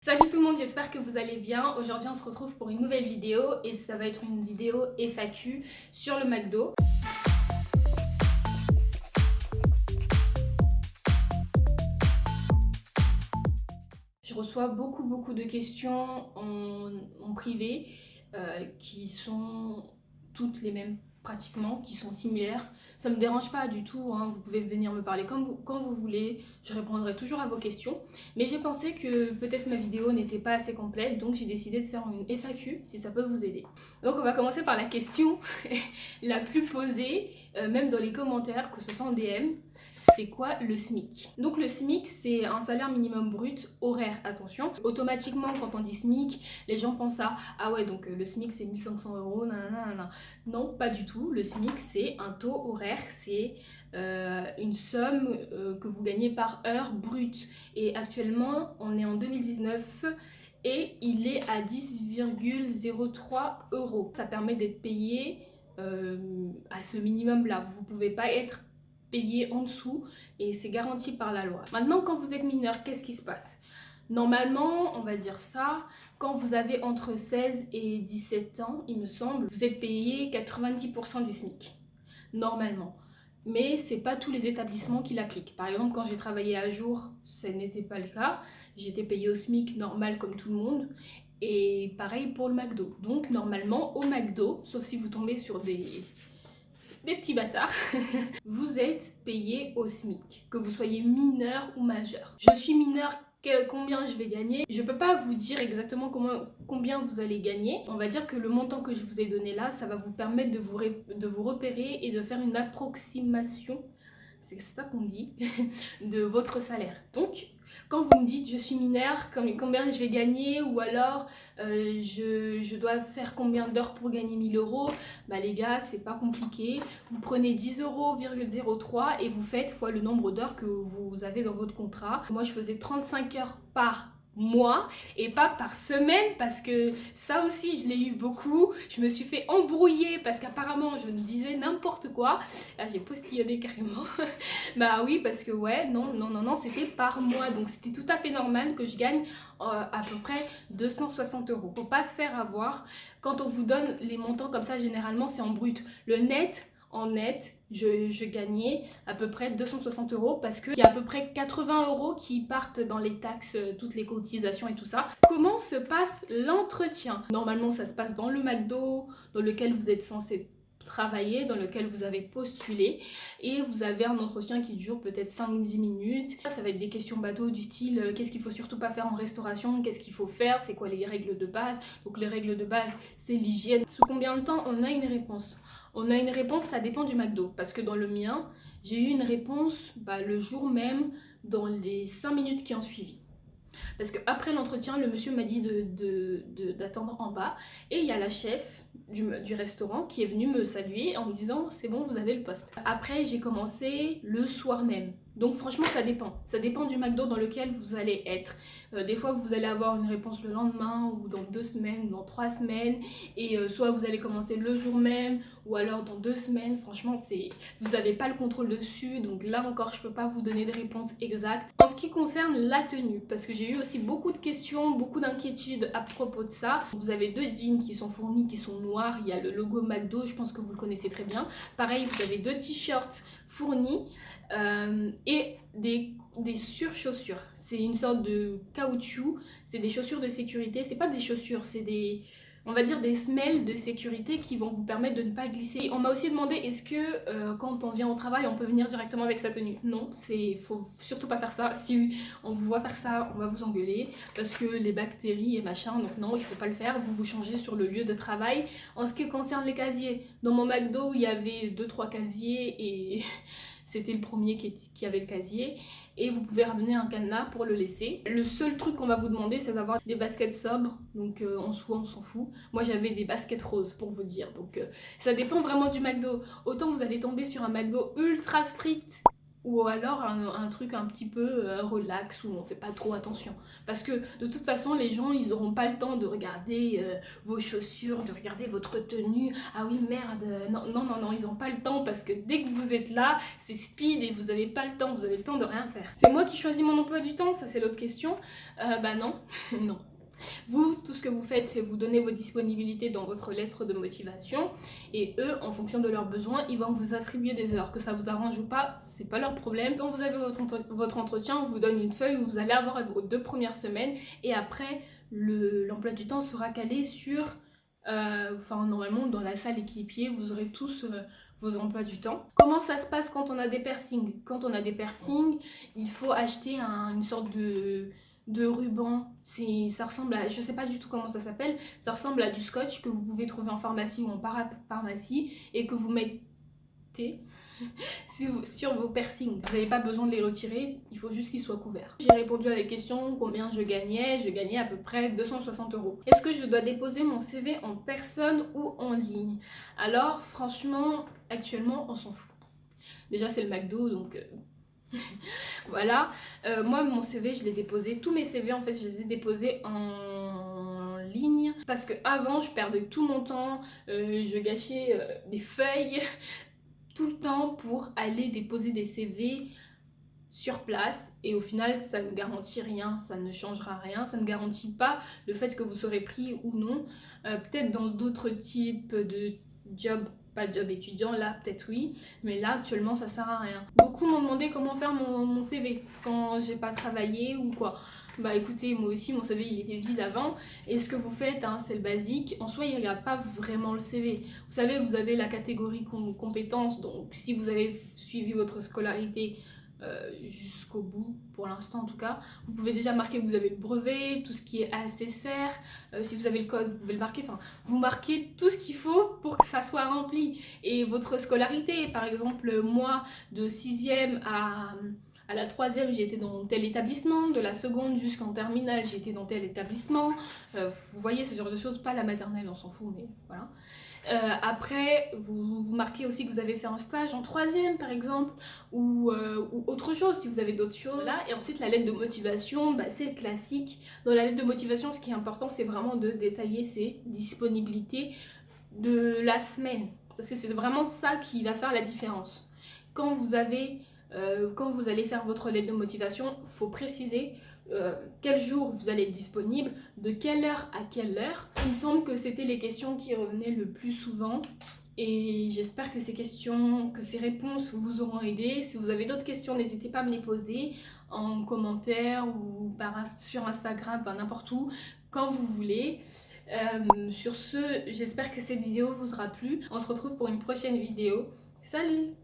Salut tout le monde, j'espère que vous allez bien. Aujourd'hui on se retrouve pour une nouvelle vidéo et ça va être une vidéo FAQ sur le McDo. Je reçois beaucoup de questions en privé qui sont toutes les mêmes pratiquement, qui sont similaires. Ça me dérange pas du tout, hein. Vous pouvez venir me parler quand vous voulez, je répondrai toujours à vos questions. Mais j'ai pensé que peut-être ma vidéo n'était pas assez complète, donc j'ai décidé de faire une FAQ si ça peut vous aider. Donc on va commencer par la question la plus posée, même dans les commentaires, que ce soit en DM. C'est quoi le SMIC? Donc le SMIC, c'est un salaire minimum brut horaire, attention. Automatiquement, quand on dit SMIC, les gens pensent à « Ah ouais, donc le SMIC c'est 1500 euros, nanana. » Non, pas du tout. Le SMIC, c'est un taux horaire, c'est une somme que vous gagnez par heure brute. Et actuellement, on est en 2019 et il est à 10,03 euros. Ça permet d'être payé à ce minimum-là. Vous ne pouvez pas être payé en dessous et c'est garanti par la loi. Maintenant, quand vous êtes mineur, qu'est-ce qui se passe? Normalement, on va dire ça, quand vous avez entre 16 et 17 ans, il me semble, vous êtes payé 90% du SMIC, normalement. Mais c'est pas tous les établissements qui l'appliquent. Par exemple, quand j'ai travaillé à jour, ce n'était pas le cas. J'étais payée au SMIC normal comme tout le monde. Et pareil pour le McDo. Donc normalement, au McDo, sauf si vous tombez sur des petits bâtards, vous êtes payé au SMIC, que vous soyez mineur ou majeur. Je suis mineur, combien je vais gagner? Je peux pas vous dire exactement combien vous allez gagner. On va dire que le montant que je vous ai donné là, ça va vous permettre de vous repérer et de faire une approximation, c'est ça qu'on dit, de votre salaire. Donc, quand vous me dites je suis mineur, combien je vais gagner, ou alors je dois faire combien d'heures pour gagner 1000 euros, bah les gars, c'est pas compliqué. Vous prenez 10,03 € et vous faites fois le nombre d'heures que vous avez dans votre contrat. Moi, je faisais 35 heures par mois et pas par semaine, parce que ça aussi je l'ai eu beaucoup. Je me suis fait embrouiller parce qu'apparemment je me disais n'importe quoi. Là j'ai postillonné carrément. Bah oui, parce que ouais, non, c'était par mois, donc c'était tout à fait normal que je gagne à peu près 260 euros. Faut pas se faire avoir. Quand on vous donne les montants comme ça, généralement c'est en brut. Le net, en net, je gagnais à peu près 260 euros parce qu'il y a à peu près 80 euros qui partent dans les taxes, toutes les cotisations et tout ça. Comment se passe l'entretien? Normalement, ça se passe dans le McDo, dans lequel vous êtes censé travailler, dans lequel vous avez postulé, et vous avez un entretien qui dure peut-être 5-10 minutes. Ça va être des questions bateau du style qu'est-ce qu'il faut surtout pas faire en restauration, qu'est-ce qu'il faut faire, c'est quoi les règles de base. Donc les règles de base, c'est l'hygiène. Sous combien de temps on a une réponse? On a une réponse, ça dépend du McDo, parce que dans le mien, j'ai eu une réponse le jour même, dans les 5 minutes qui ont suivi. Parce qu'après l'entretien, le monsieur m'a dit d'attendre en bas. Et il y a la chef du restaurant qui est venue me saluer en me disant « c'est bon, vous avez le poste ». Après, j'ai commencé le soir même. Donc franchement, ça dépend. Ça dépend du McDo dans lequel vous allez être. Des fois, vous allez avoir une réponse le lendemain, ou dans 2 semaines, ou dans 3 semaines. Et soit vous allez commencer le jour même, ou alors dans 2 semaines. Franchement, vous n'avez pas le contrôle dessus. Donc là encore, je peux pas vous donner de réponse exacte. En ce qui concerne la tenue, parce que j'ai eu aussi beaucoup de questions, beaucoup d'inquiétudes à propos de ça. Vous avez 2 jeans qui sont fournis, qui sont noirs. Il y a le logo McDo, je pense que vous le connaissez très bien. Pareil, vous avez 2 t-shirts fournis. Et des surchaussures. C'est une sorte de caoutchouc, c'est des chaussures de sécurité, c'est pas des chaussures, c'est on va dire des semelles de sécurité qui vont vous permettre de ne pas glisser. Et on m'a aussi demandé est-ce que quand on vient au travail on peut venir directement avec sa tenue. Non, faut surtout pas faire ça. Si on vous voit faire ça, on va vous engueuler parce que les bactéries et machin, donc non, il faut pas le faire. Vous changez sur le lieu de travail. En ce qui concerne les casiers, dans mon McDo il y avait 2-3 casiers et c'était le premier qui avait le casier, et vous pouvez ramener un cadenas pour le laisser. Le seul truc qu'on va vous demander, c'est d'avoir des baskets sobres, donc en soi on s'en fout. Moi j'avais des baskets roses pour vous dire, donc ça dépend vraiment du McDo. Autant vous allez tomber sur un McDo ultra strict, ou alors un truc un petit peu relax où on fait pas trop attention. Parce que de toute façon, les gens, ils auront pas le temps de regarder vos chaussures, de regarder votre tenue. Ah oui, merde, non, non, non, non, ils ont pas le temps parce que dès que vous êtes là, c'est speed et vous avez pas le temps, vous avez le temps de rien faire. C'est moi qui choisis mon emploi du temps, ça c'est l'autre question. Bah non, non. Vous, tout ce que vous faites, c'est vous donner vos disponibilités dans votre lettre de motivation et eux, en fonction de leurs besoins, ils vont vous attribuer des heures. Que ça vous arrange ou pas, c'est pas leur problème. Quand vous avez votre entretien, on vous donne une feuille où vous allez avoir vos 2 premières semaines et après, l'emploi du temps sera calé sur... normalement, dans la salle équipier, vous aurez tous vos emplois du temps. Comment ça se passe quand on a des piercings? Quand on a des piercings, il faut acheter une sorte de ruban. Ça ressemble à, je sais pas du tout comment ça s'appelle, ça ressemble à du scotch que vous pouvez trouver en pharmacie ou en parapharmacie et que vous mettez sur vos piercings. Vous n'avez pas besoin de les retirer, il faut juste qu'ils soient couverts. J'ai répondu à la question combien je gagnais à peu près 260 €. Est-ce que je dois déposer mon CV en personne ou en ligne? Alors franchement, actuellement on s'en fout. Déjà c'est le McDo donc... Voilà, moi mon CV je l'ai déposé, tous mes CV en fait je les ai déposés en ligne parce que avant je perdais tout mon temps, je gâchais des feuilles tout le temps pour aller déposer des CV sur place et au final ça ne garantit rien, ça ne changera rien, ça ne garantit pas le fait que vous serez pris ou non. Peut-être dans d'autres types de jobs, pas job étudiant, là peut-être oui, mais là actuellement ça sert à rien. Beaucoup m'ont demandé comment faire mon CV quand j'ai pas travaillé ou quoi. Bah écoutez, moi aussi mon CV il était vide avant et ce que vous faites hein, c'est le basique. En soi il regarde pas vraiment le CV. Vous savez, vous avez la catégorie compétences, donc si vous avez suivi votre scolarité jusqu'au bout, pour l'instant en tout cas. Vous pouvez déjà marquer que vous avez le brevet, tout ce qui est ASSR, si vous avez le code, vous pouvez le marquer, enfin, vous marquez tout ce qu'il faut pour que ça soit rempli. Et votre scolarité, par exemple, moi, de 6e à la 3e, j'ai été dans tel établissement, de la seconde jusqu'en terminale, j'ai été dans tel établissement. Vous voyez ce genre de choses, pas la maternelle, on s'en fout, mais voilà. Après, vous marquez aussi que vous avez fait un stage en 3e par exemple, ou autre chose si vous avez d'autres choses. Là, et ensuite la lettre de motivation, bah, c'est le classique. Dans la lettre de motivation, ce qui est important, c'est vraiment de détailler ses disponibilités de la semaine. Parce que c'est vraiment ça qui va faire la différence. Quand vous allez faire votre lettre de motivation, il faut préciser quel jour vous allez être disponible, de quelle heure à quelle heure. Il me semble que c'était les questions qui revenaient le plus souvent. Et j'espère que ces réponses vous auront aidé. Si vous avez d'autres questions, n'hésitez pas à me les poser en commentaire ou sur Instagram, n'importe où, quand vous voulez. Sur ce, j'espère que cette vidéo vous aura plu. On se retrouve pour une prochaine vidéo. Salut!